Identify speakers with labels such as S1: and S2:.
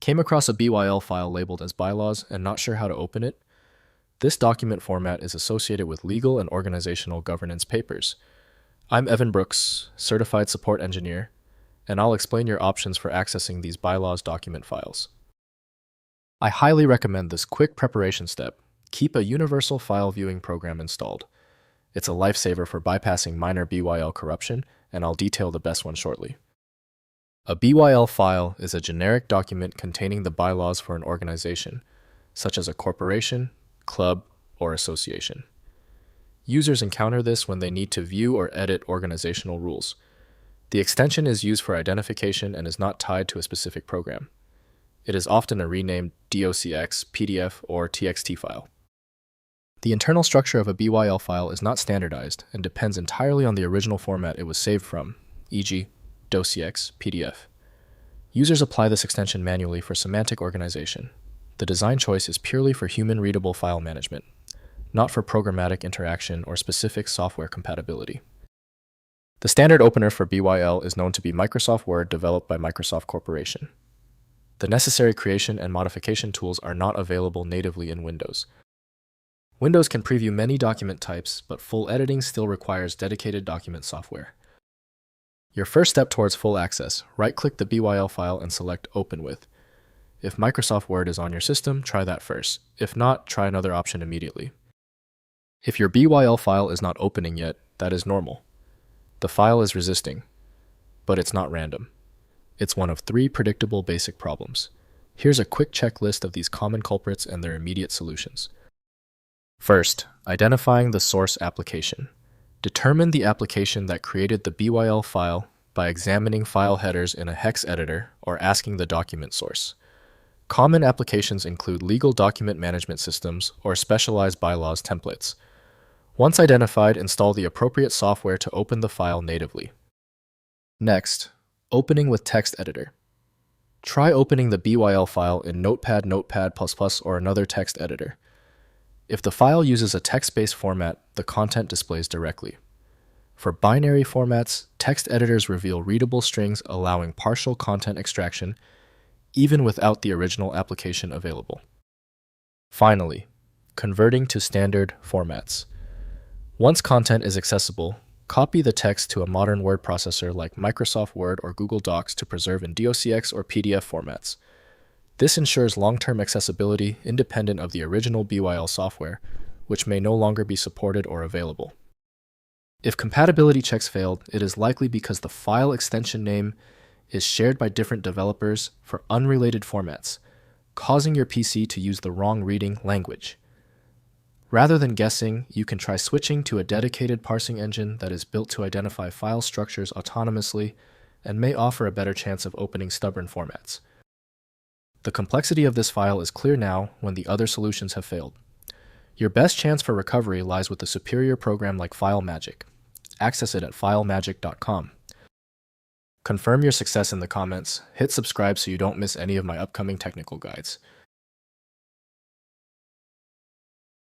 S1: Came across a BYL file labeled as Bylaws and not sure how to open it? This document format is associated with legal and organizational governance papers. I'm Evan Brooks, Certified Support Engineer, and I'll explain your options for accessing these Bylaws document files. I highly recommend this quick preparation step. Keep a universal file viewing program installed. It's a lifesaver for bypassing minor BYL corruption, and I'll detail the best one shortly. A BYL file is a generic document containing the bylaws for an organization, such as a corporation, club, or association. Users encounter this when they need to view or edit organizational rules. The extension is used for identification and is not tied to a specific program. It is often a renamed DOCX, PDF, or TXT file. The internal structure of a BYL file is not standardized and depends entirely on the original format it was saved from, e.g., DOCX, PDF. Users apply this extension manually for semantic organization. The design choice is purely for human-readable file management, not for programmatic interaction or specific software compatibility. The standard opener for BYL is known to be Microsoft Word developed by Microsoft Corporation. The necessary creation and modification tools are not available natively in Windows. Windows can preview many document types, but full editing still requires dedicated document software. Your first step towards full access, right-click the BYL file and select Open With. If Microsoft Word is on your system, try that first. If not, try another option immediately. If your BYL file is not opening yet, that is normal. The file is resisting, but it's not random. It's one of 3 predictable basic problems. Here's a quick checklist of these common culprits and their immediate solutions. First, identifying the source application. Determine the application that created the BYL file by examining file headers in a hex editor or asking the document source. Common applications include legal document management systems or specialized bylaws templates. Once identified, install the appropriate software to open the file natively. Next, opening with text editor. Try opening the BYL file in Notepad, or another text editor. If the file uses a text-based format, the content displays directly. For binary formats, text editors reveal readable strings allowing partial content extraction, even without the original application available. Finally, converting to standard formats. Once content is accessible, copy the text to a modern word processor like Microsoft Word or Google Docs to preserve in DOCX or PDF formats. This ensures long-term accessibility independent of the original BYL software, which may no longer be supported or available. If compatibility checks failed, it is likely because the file extension name is shared by different developers for unrelated formats, causing your PC to use the wrong reading language. Rather than guessing, you can try switching to a dedicated parsing engine that is built to identify file structures autonomously and may offer a better chance of opening stubborn formats. The complexity of this file is clear now when the other solutions have failed. Your best chance for recovery lies with a superior program like FileMagick. Access it at filemagick.com. Confirm your success in the comments, hit subscribe so you don't miss any of my upcoming technical guides.